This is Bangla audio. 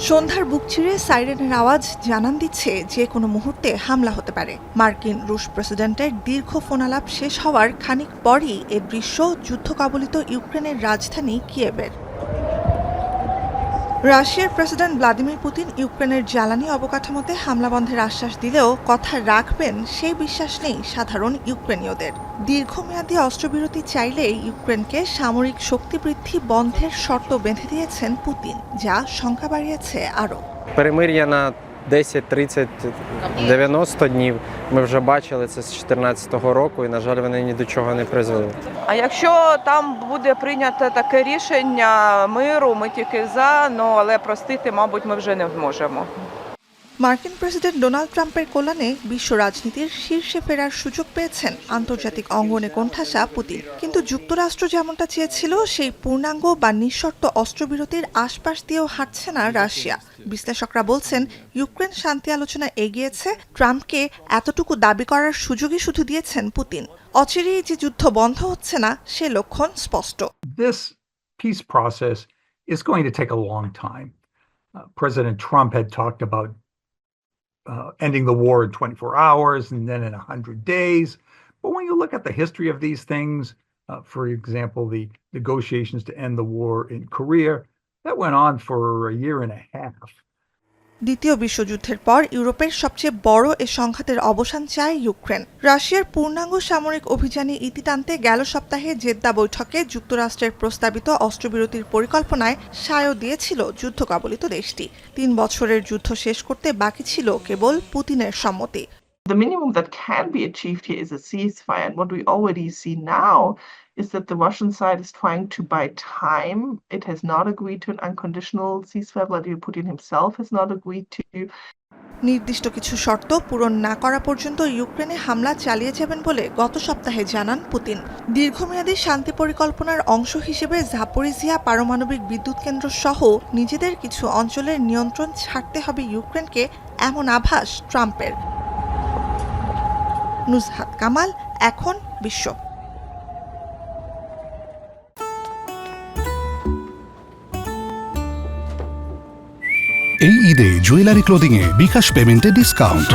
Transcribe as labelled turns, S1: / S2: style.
S1: সন্ধ্যার বুক চিরে সাইরেনের আওয়াজ জানান দিচ্ছে যে কোনো মুহূর্তে হামলা হতে পারে। মার্কিন রুশ প্রেসিডেন্টের দীর্ঘ ফোনালাপ শেষ হওয়ার খানিক পরই এ দৃশ্য যুদ্ধ কবলিত ইউক্রেনের রাজধানী কিয়েভের। রাশিয়ার প্রেসিডেন্ট ভ্লাদিমির পুতিন ইউক্রেনের জ্বালানি অবকাঠামোতে হামলা বন্ধের আশ্বাস দিলেও কথা রাখবেন সেই বিশ্বাস নেই সাধারণ ইউক্রেনীয়দের। দীর্ঘমেয়াদী অস্ত্রবিরতি চাইলে ইউক্রেনকে সামরিক শক্তি বৃদ্ধি বন্ধের শর্ত বেঁধে দিয়েছেন পুতিন, যা শঙ্কা বাড়িয়েছে আরও।
S2: Перемир'я на 10, 30, 90 днів. Ми вже бачили це з 2014 року, і, на жаль, вони ні до чого не призвели.
S3: А якщо там буде прийнято таке рішення миру, ми тільки за, але простити, мабуть, ми вже не зможемо.
S1: মার্কিন প্রেসিডেন্ট ডোনাল্ড ট্রাম্পের কল্যাণে বিশ্ব রাজনীতির শীর্ষে ফেরার সুযোগ পেয়েছেন আন্তর্জাতিক অঙ্গনে কোণঠাসা পুতিন। কিন্তু যুক্তরাষ্ট্র যেমনটা চেয়েছিল সেই পূর্ণাঙ্গ বা নিঃশর্ত অস্ত্রবিরতির আশপাশ দিয়েও হাঁটছে না রাশিয়া। বিশ্লেষকরা বলছেন, ইউক্রেন শান্তি আলোচনা এগিয়েছে, ট্রাম্পকে এতটুকু দাবি করার সুযোগই শুধু দিয়েছেন পুতিন। অচিরেই যে যুদ্ধ বন্ধ হচ্ছে না সে লক্ষণ স্পষ্ট।
S4: This peace process is going to take a long time. President Trump had talked about ending the war in 24 hours and then in 100 days. But when you look at the history of these things, for example, the negotiations to end the war in Korea, that went on for a year and a half.
S1: দ্বিতীয় বিশ্বযুদ্ধের পর ইউরোপের সবচেয়ে বড় এ সংঘাতের অবসান চায় ইউক্রেন। রাশিয়ার পূর্ণাঙ্গ সামরিক অভিযানে ইতি টানতে গেল সপ্তাহে জেদ্দা বৈঠকে যুক্তরাষ্ট্রের প্রস্তাবিত অস্ত্রবিরতির পরিকল্পনায় সায় দিয়েছিল যুদ্ধ কবলিত দেশটি। ৩ বছরের যুদ্ধ শেষ করতে বাকি ছিল কেবল পুতিনের সম্মতি।
S5: The minimum that can be achieved here is a ceasefire. And what we already see now is that the Russian side is trying to buy time. It has not agreed to an unconditional ceasefire. Vladimir Putin himself has not agreed to.
S1: নির্দিষ্ট কিছু শর্ত পূরণ না করা পর্যন্ত ইউক্রেনে হামলা চালিয়ে যাবেন বলে গত সপ্তাহে জানান পুতিন। দীর্ঘমেয়াদী শান্তি পরিকল্পনার অংশ হিসেবে জাপোরিজিয়া পারমাণবিক বিদ্যুৎ কেন্দ্র সহ নিজেদের কিছু অঞ্চলের নিয়ন্ত্রণ ছাড়তে হবে ইউক্রেনকে, এমন আভাস ট্রাম্পের। নুজহাত কামাল, এখন বিশ্ব।
S6: এই ঈদে জুয়েলারি ক্লোদিং এ বিকাশ পেমেন্টে ডিসকাউন্ট।